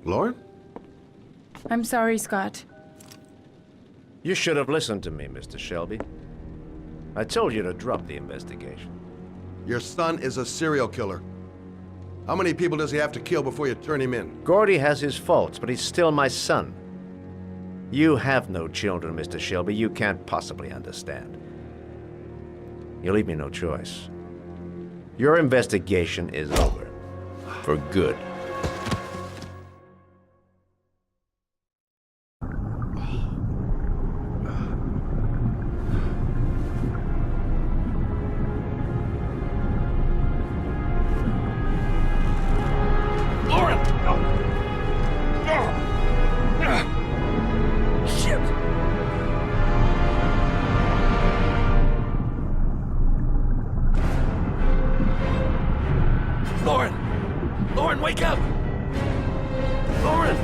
Lauren? I'm sorry, Scott. You should have listened to me, Mr. Shelby. I told you to drop the investigation. Your son is a serial killer. How many people does he have to kill before you turn him in? Gordy has his faults, but he's still my son. You have no children, Mr. Shelby. You can't possibly understand. You leave me no choice. Your investigation is over. For good. Lauren, wake up! Lauren!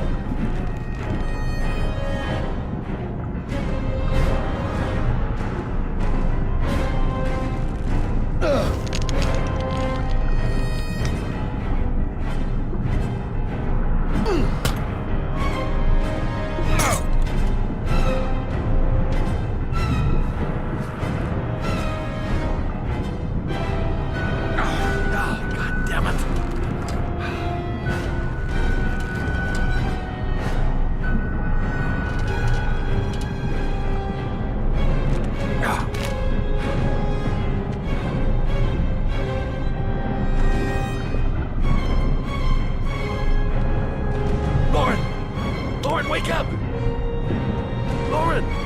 Lauren, wake up! Lauren!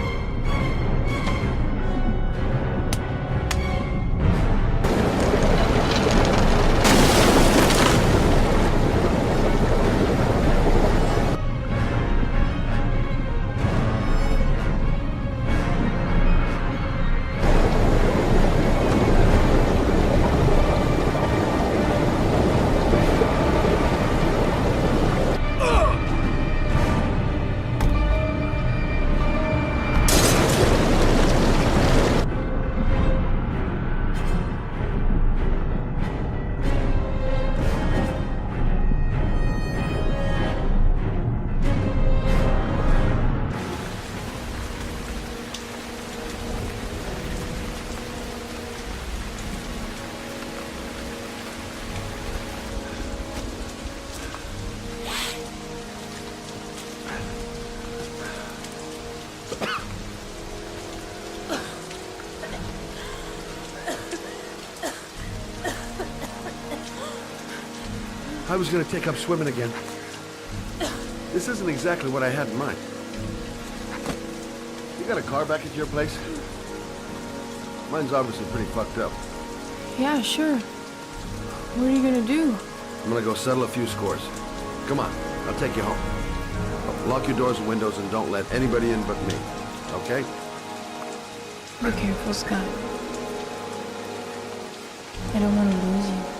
I was gonna take up swimming again. This isn't exactly what I had in mind. You got a car back at your place? Mine's obviously pretty fucked up. Yeah, sure. What are you gonna do? I'm gonna go settle a few scores. Come on, I'll take you home. Lock your doors and windows and don't let anybody in but me, okay? Be careful, Scott. I don't want to lose you.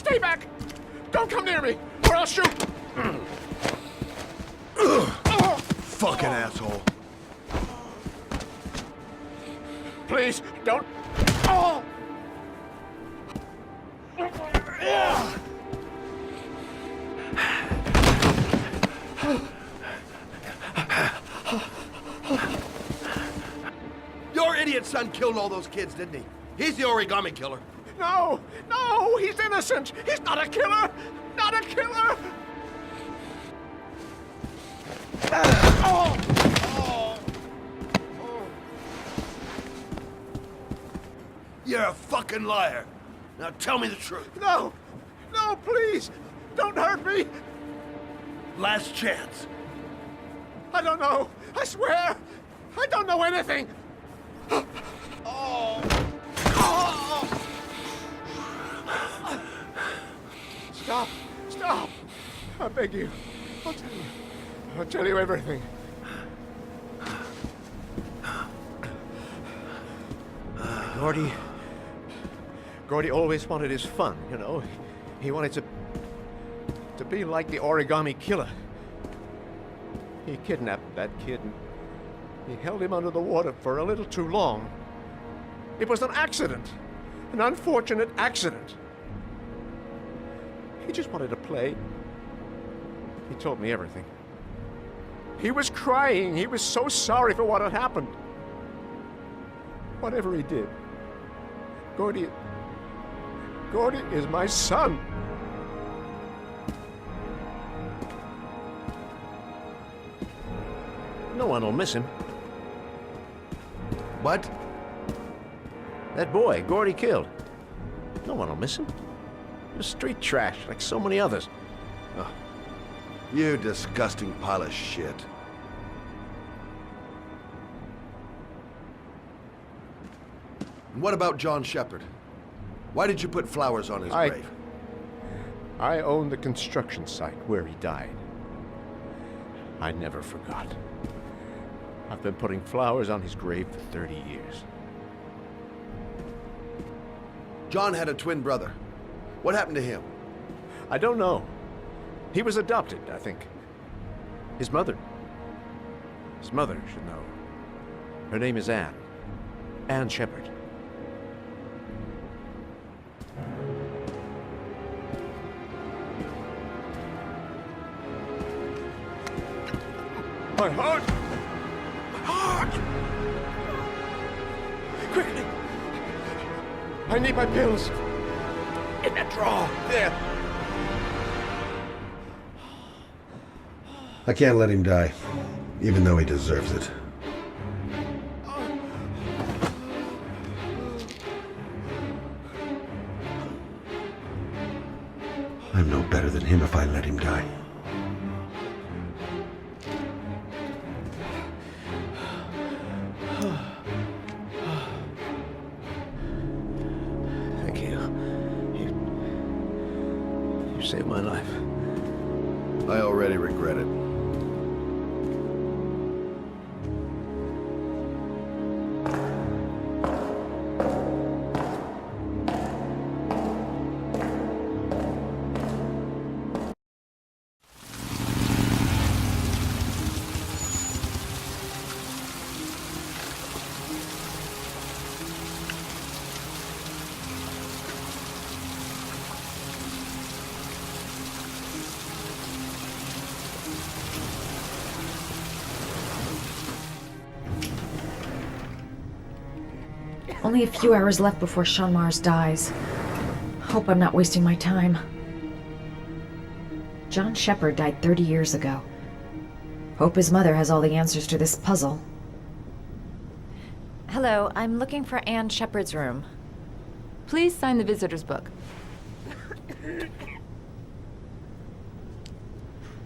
Stay back! Don't come near me, or I'll shoot! Fucking asshole. Please, don't... Oh! Your idiot son killed all those kids, didn't he? He's the origami killer. No! No! He's innocent! He's not a killer! Not a killer! Oh! Oh! You're a fucking liar. Now tell me the truth. No! No, please! Don't hurt me! Last chance. I don't know! I swear! I don't know anything! Oh! Oh! Stop! Stop! I beg you. I'll tell you. I'll tell you everything. Gordy always wanted his fun, you know. He wanted to be like the origami killer. He kidnapped that kid and he held him under the water for a little too long. It was an accident. An unfortunate accident. He just wanted to play. He told me everything. He was crying. He was so sorry for what had happened. Whatever he did, Gordy is my son. No one will miss him. What? That boy, Gordy killed. No one will miss him. He was street trash, like so many others. You disgusting pile of shit. And what about John Shepard? Why did you put flowers on his grave? I own the construction site where he died. I never forgot. I've been putting flowers on his grave for 30 years. John had a twin brother. What happened to him? I don't know. He was adopted, I think. His mother should know. Her name is Anne. Anne Shepard. My heart! My heart! Quickly! I need my pills. In that drawer. There. I can't let him die, even though he deserves it. I'm no better than him if I let him die. Thank you. You saved my life. I already regret it. Only a few hours left before Sean Mars dies. Hope I'm not wasting my time. John Shepard died 30 years ago. Hope his mother has all the answers to this puzzle. Hello, I'm looking for Anne Shepard's room. Please sign the visitor's book.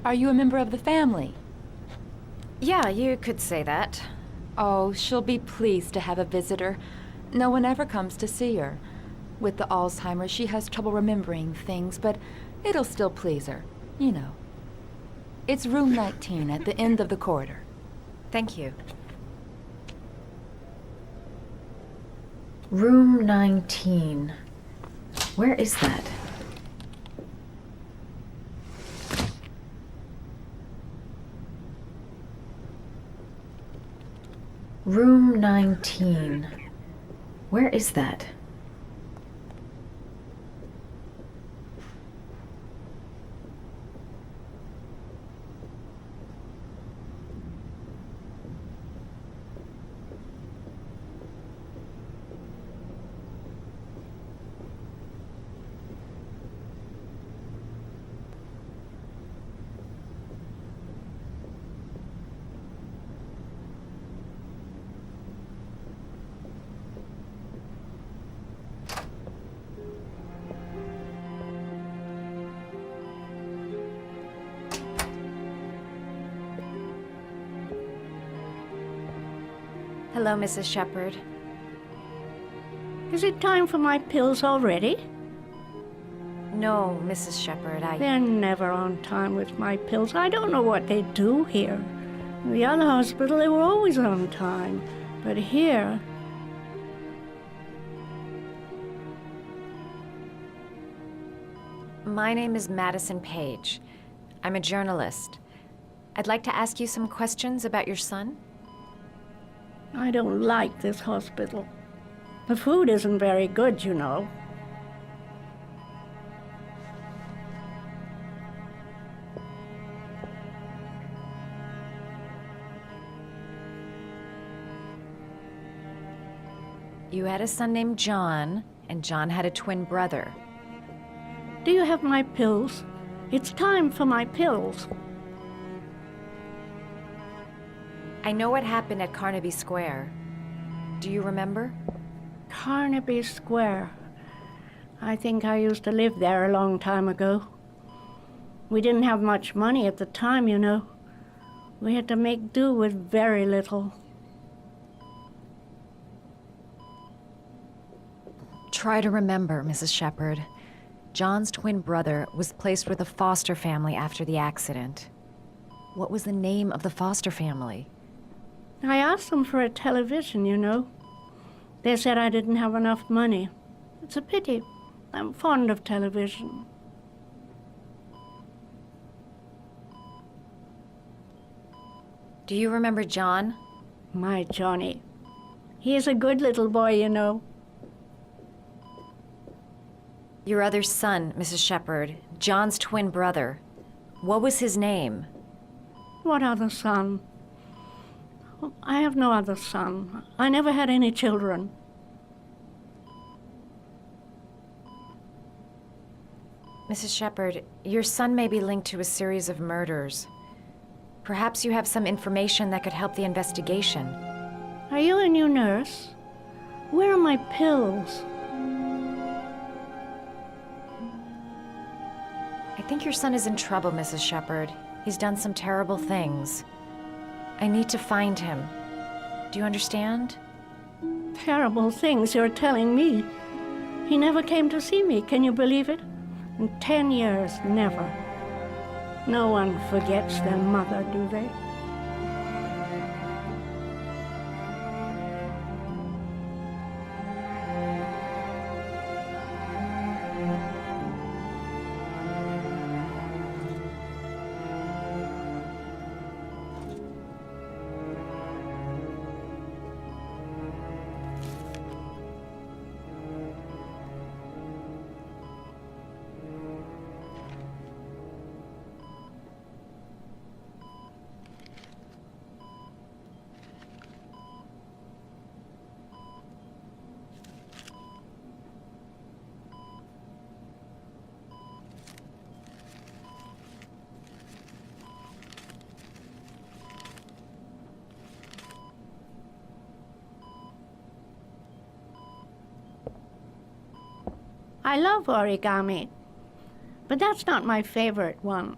Are you a member of the family? Yeah, you could say that. Oh, she'll be pleased to have a visitor. No one ever comes to see her. With the Alzheimer's, she has trouble remembering things, but it'll still please her, you know. It's room 19 at the end of the corridor. Thank you. Room 19. Where is that? Room 19. Where is that? Hello, Mrs. Shepherd. Is it time for my pills already? No, Mrs. Shepherd, They're never on time with my pills. I don't know what they do here. In the other hospital, they were always on time. But here... My name is Madison Page. I'm a journalist. I'd like to ask you some questions about your son. I don't like this hospital. The food isn't very good, you know. You had a son named John, and John had a twin brother. Do you have my pills? It's time for my pills. I know what happened at Carnaby Square. Do you remember? Carnaby Square. I think I used to live there a long time ago. We didn't have much money at the time, you know. We had to make do with very little. Try to remember, Mrs. Shepherd. John's twin brother was placed with a foster family after the accident. What was the name of the foster family? I asked them for a television, you know. They said I didn't have enough money. It's a pity. I'm fond of television. Do you remember John? My Johnny. He is a good little boy, you know. Your other son, Mrs. Shepherd, John's twin brother. What was his name? What other son? I have no other son. I never had any children. Mrs. Shepherd, your son may be linked to a series of murders. Perhaps you have some information that could help the investigation. Are you a new nurse? Where are my pills? I think your son is in trouble, Mrs. Shepherd. He's done some terrible things. I need to find him. Do you understand? Terrible things you're telling me. He never came to see me, can you believe it? In 10 years, never. No one forgets their mother, do they? I love origami, but that's not my favorite one.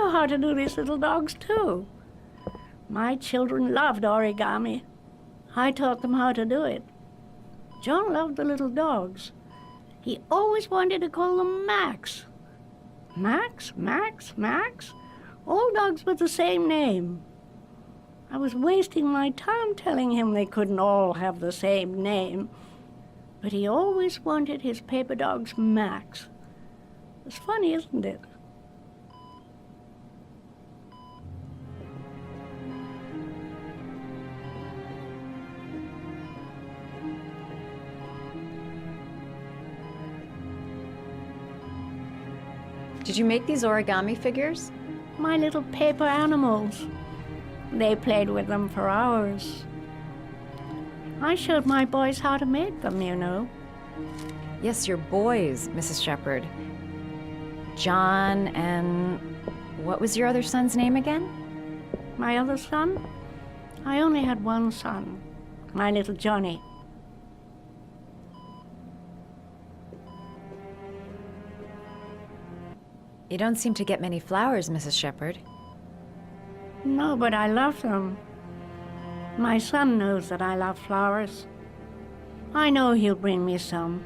know how to do these little dogs, too. My children loved origami. I taught them how to do it. John loved the little dogs. He always wanted to call them Max. Max, Max, Max. All dogs with the same name. I was wasting my time telling him they couldn't all have the same name. But he always wanted his paper dogs Max. It's funny, isn't it? Did you make these origami figures? My little paper animals. They played with them for hours. I showed my boys how to make them, you know. Yes, your boys, Mrs. Shepherd. John and... what was your other son's name again? My other son? I only had one son, my little Johnny. You don't seem to get many flowers, Mrs. Shepherd. No, but I love them. My son knows that I love flowers. I know he'll bring me some.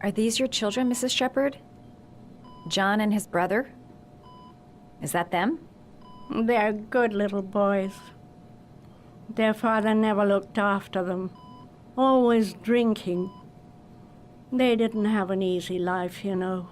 Are these your children, Mrs. Shepherd? John and his brother? Is that them? They're good little boys. Their father never looked after them, always drinking. They didn't have an easy life, you know.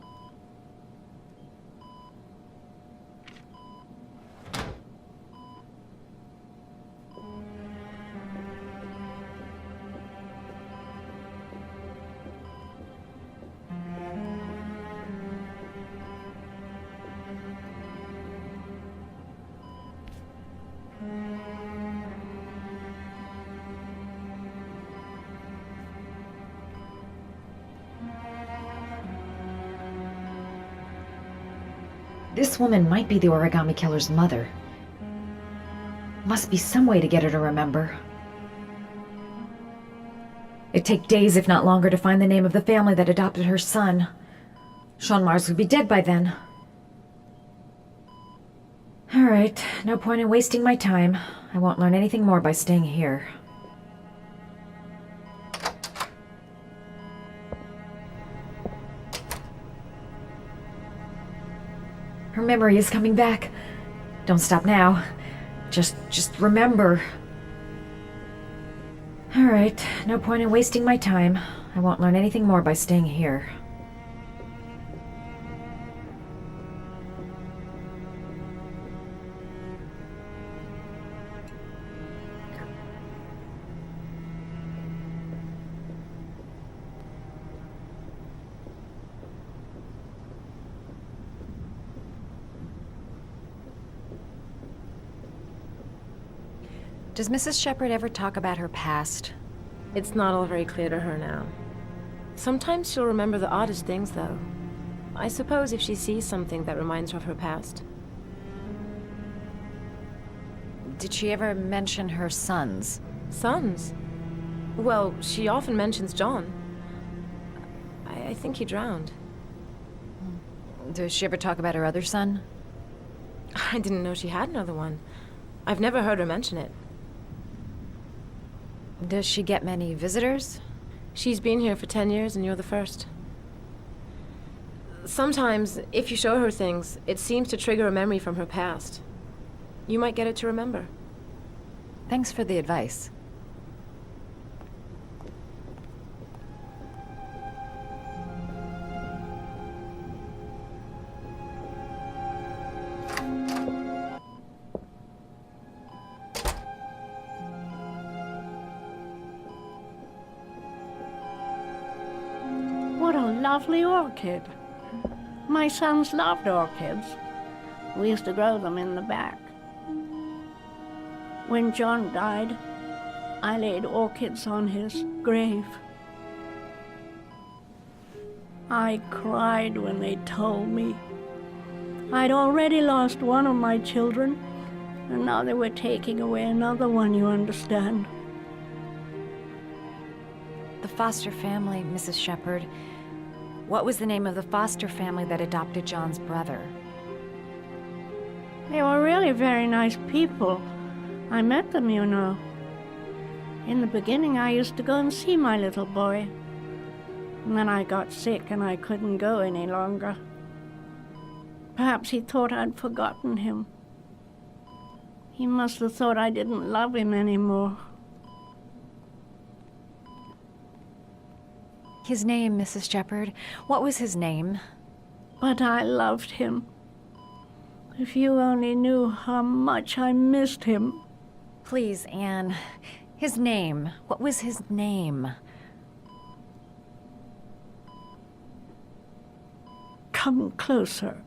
This woman might be the origami killer's mother. Must be some way to get her to remember. It'd take days, if not longer, to find the name of the family that adopted her son. Sean Mars would be dead by then. All right, no point in wasting my time. I won't learn anything more by staying here. Her memory is coming back. Don't stop now. Just remember. All right, no point in wasting my time. I won't learn anything more by staying here. Does Mrs. Shepherd ever talk about her past? It's not all very clear to her now. Sometimes she'll remember the oddest things, though. I suppose if she sees something that reminds her of her past. Did she ever mention her sons? Sons? Well, she often mentions John. I think he drowned. Does she ever talk about her other son? I didn't know she had another one. I've never heard her mention it. Does she get many visitors? She's been here for 10 years and you're the first. Sometimes, if you show her things, it seems to trigger a memory from her past. You might get it to remember. Thanks for the advice. What a lovely orchid. My sons loved orchids. We used to grow them in the back. When John died, I laid orchids on his grave. I cried when they told me. I'd already lost one of my children, and now they were taking away another one, you understand. The foster family, Mrs. Shepherd. What was the name of the foster family that adopted John's brother? They were really very nice people. I met them, you know. In the beginning, I used to go and see my little boy. And then I got sick and I couldn't go any longer. Perhaps he thought I'd forgotten him. He must have thought I didn't love him anymore. His name, Mrs. Shepherd. What was his name? But I loved him. If you only knew how much I missed him. Please, Anne. His name. What was his name? Come closer.